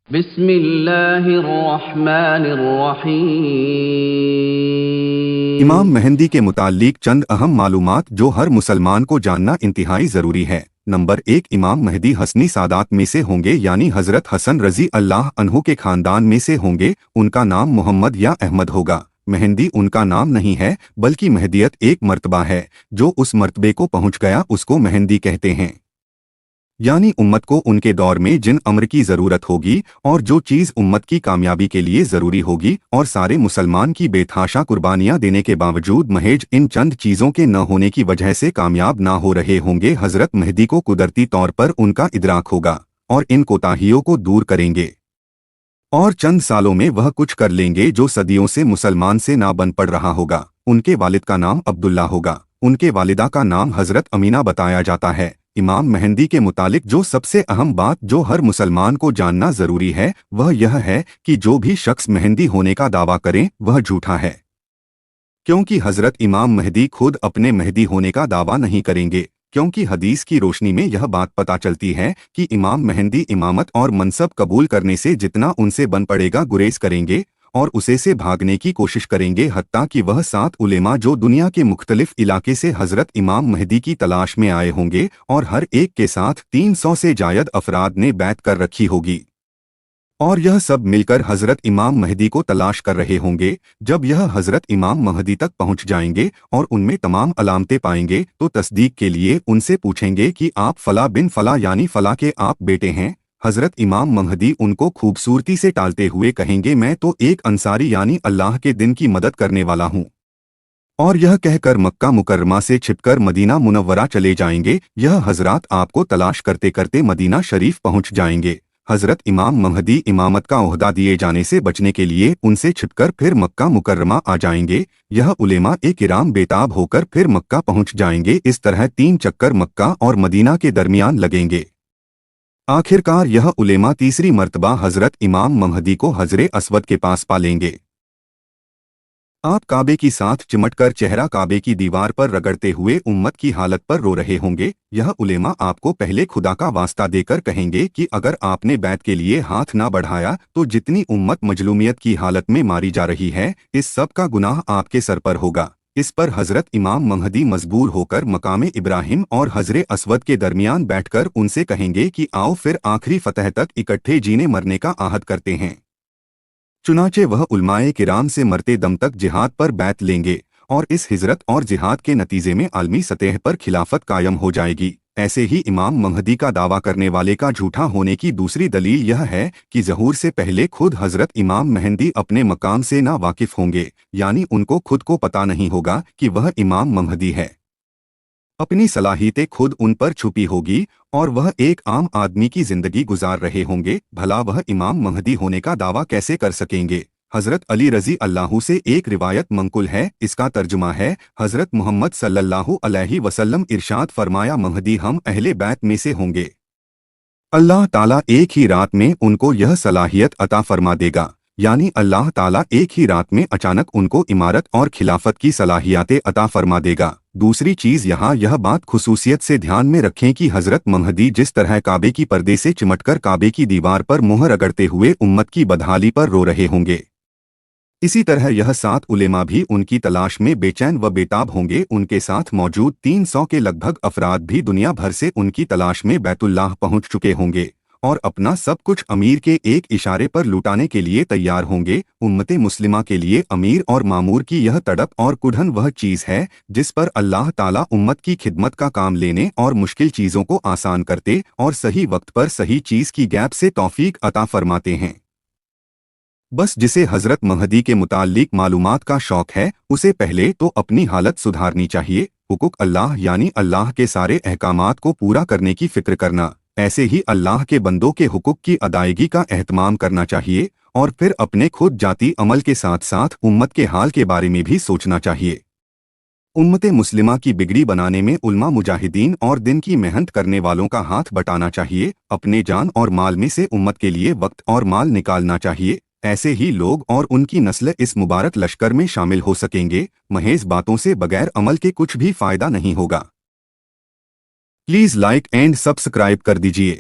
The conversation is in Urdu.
بسم اللہ الرحمن الرحیم۔ امام مہدی کے متعلق چند اہم معلومات جو ہر مسلمان کو جاننا انتہائی ضروری ہے۔ نمبر 1، امام مہدی حسنی سادات میں سے ہوں گے، یعنی حضرت حسن رضی اللہ عنہ کے خاندان میں سے ہوں گے۔ ان کا نام محمد یا احمد ہوگا۔ مہدی ان کا نام نہیں ہے، بلکہ مہدیت ایک مرتبہ ہے۔ جو اس مرتبے کو پہنچ گیا اس کو مہدی کہتے ہیں، یعنی امت کو ان کے دور میں جن امر کی ضرورت ہوگی اور جو چیز امت کی کامیابی کے لیے ضروری ہوگی، اور سارے مسلمان کی بے تحاشا قربانیاں دینے کے باوجود محض ان چند چیزوں کے نہ ہونے کی وجہ سے کامیاب نہ ہو رہے ہوں گے، حضرت مہدی کو قدرتی طور پر ان کا ادراک ہوگا اور ان کوتاہیوں کو دور کریں گے، اور چند سالوں میں وہ کچھ کر لیں گے جو صدیوں سے مسلمان سے نہ بن پڑ رہا ہوگا۔ ان کے والد کا نام عبداللہ ہوگا، ان کے والدہ کا نام حضرت امینہ بتایا جاتا ہے۔ امام مہدی کے متعلق جو سب سے اہم بات جو ہر مسلمان کو جاننا ضروری ہے وہ یہ ہے کہ جو بھی شخص مہدی ہونے کا دعویٰ کرے وہ جھوٹا ہے، کیونکہ حضرت امام مہدی خود اپنے مہدی ہونے کا دعویٰ نہیں کریں گے، کیونکہ حدیث کی روشنی میں یہ بات پتہ چلتی ہے کہ امام مہدی امامت اور منصب قبول کرنے سے جتنا ان سے بن پڑے گا گریز کریں گے اور اسے سے بھاگنے کی کوشش کریں گے، حتیٰ کہ وہ 7 علماء جو دنیا کے مختلف علاقے سے حضرت امام مہدی کی تلاش میں آئے ہوں گے، اور ہر ایک کے ساتھ 300 سے زائد افراد نے بیعت کر رکھی ہوگی، اور یہ سب مل کر حضرت امام مہدی کو تلاش کر رہے ہوں گے۔ جب یہ حضرت امام مہدی تک پہنچ جائیں گے اور ان میں تمام علامتیں پائیں گے تو تصدیق کے لیے ان سے پوچھیں گے کہ آپ فلاں بن فلاں یعنی فلاں کے آپ بیٹے ہیں۔ حضرت امام مہدی ان کو خوبصورتی سے ٹالتے ہوئے کہیں گے، میں تو ایک انصاری یعنی اللہ کے دین کی مدد کرنے والا ہوں، اور یہ کہہ کر مکہ مکرمہ سے چھپ کر مدینہ منورہ چلے جائیں گے۔ یہ حضرات آپ کو تلاش کرتے کرتے مدینہ شریف پہنچ جائیں گے۔ حضرت امام مہدی امامت کا عہدہ دیے جانے سے بچنے کے لیے ان سے چھپ کر پھر مکہ مکرمہ آ جائیں گے۔ یہ علماء کرام بیتاب ہو کر پھر مکہ پہنچ جائیں گے۔ اس طرح 3 چکر مکہ اور مدینہ کے درمیان لگیں گے۔ آخرکار یہ علماء تیسری مرتبہ حضرت امام مہدی کو حجر اسود کے پاس پا لیں گے۔ آپ کعبے کی ساتھ چمٹ کر چہرہ کعبے کی دیوار پر رگڑتے ہوئے امت کی حالت پر رو رہے ہوں گے۔ یہ علماء آپ کو پہلے خدا کا واسطہ دے کر کہیں گے کہ اگر آپ نے بیعت کے لیے ہاتھ نہ بڑھایا تو جتنی امت مظلومیت کی حالت میں ماری جا رہی ہے اس سب کا گناہ آپ کے سر پر ہوگا۔ اس پر حضرت امام مہدی مجبور ہو کر مقام ابراہیم اور حجر اسود کے درمیان بیٹھ کر ان سے کہیں گے کہ آؤ پھر آخری فتح تک اکٹھے جینے مرنے کا عہد کرتے ہیں۔ چنانچہ وہ علماء کرام سے مرتے دم تک جہاد پر بیعت لیں گے، اور اس ہجرت اور جہاد کے نتیجے میں عالمی سطح پر خلافت قائم ہو جائے گی۔ ایسے ہی امام مہدی کا دعویٰ کرنے والے کا جھوٹا ہونے کی دوسری دلیل یہ ہے کہ ظہور سے پہلے خود حضرت امام مہدی اپنے مقام سے نا واقف ہوں گے، یعنی ان کو خود کو پتہ نہیں ہوگا کہ وہ امام مہدی ہے۔ اپنی صلاحیتیں خود ان پر چھپی ہوگی اور وہ ایک عام آدمی کی زندگی گزار رہے ہوں گے، بھلا وہ امام مہدی ہونے کا دعویٰ کیسے کر سکیں گے؟ حضرت علی رضی اللہ سے ایک روایت منقول ہے، اس کا ترجمہ ہے، حضرت محمد صلی اللہ علیہ وسلم ارشاد فرمایا، مہدی ہم اہل بیت میں سے ہوں گے، اللہ تعالیٰ ایک ہی رات میں ان کو یہ صلاحیت عطا فرما دے گا، یعنی اللہ تعالیٰ ایک ہی رات میں اچانک ان کو امارت اور خلافت کی صلاحیتیں عطا فرما دے گا۔ دوسری چیز یہاں یہ بات خصوصیت سے دھیان میں رکھیں کہ حضرت مہدی جس طرح کعبے کی پردے سے چمٹ کر کعبے کی دیوار پر منہ رگڑتے ہوئے امت کی بدحالی پر رو رہے ہوں گے، اسی طرح یہ 7 علماء بھی ان کی تلاش میں بے چین و بیتاب ہوں گے۔ ان کے ساتھ موجود 300 کے لگ بھگ افراد بھی دنیا بھر سے ان کی تلاش میں بیت اللہ پہنچ چکے ہوں گے اور اپنا سب کچھ امیر کے ایک اشارے پر لوٹانے کے لیے تیار ہوں گے۔ امت مسلمہ کے لیے امیر اور مامور کی یہ تڑپ اور کڑھن وہ چیز ہے جس پر اللہ تعالیٰ امت کی خدمت کا کام لینے اور مشکل چیزوں کو آسان کرتے اور صحیح وقت پر صحیح چیز کی گیپ سے توفیق عطا فرماتے ہیں۔ بس جسے حضرت مہدی کے متعلق معلومات کا شوق ہے اسے پہلے تو اپنی حالت سدھارنی چاہیے، حقوق اللہ یعنی اللہ کے سارے احکامات کو پورا کرنے کی فکر کرنا، ایسے ہی اللہ کے بندوں کے حقوق کی ادائیگی کا اہتمام کرنا چاہیے، اور پھر اپنے خود ذاتی عمل کے ساتھ ساتھ امت کے حال کے بارے میں بھی سوچنا چاہیے۔ امت مسلمہ کی بگڑی بنانے میں علماء مجاہدین اور دن کی محنت کرنے والوں کا ہاتھ بٹانا چاہیے، اپنے جان اور مال میں سے امت کے لیے وقت اور مال نکالنا چاہیے۔ ایسے ہی لوگ اور ان کی نسل اس مبارک لشکر میں شامل ہو سکیں گے۔ محض باتوں سے بغیر عمل کے کچھ بھی فائدہ نہیں ہوگا۔ پلیز لائک اینڈ سبسکرائب کر دیجیے۔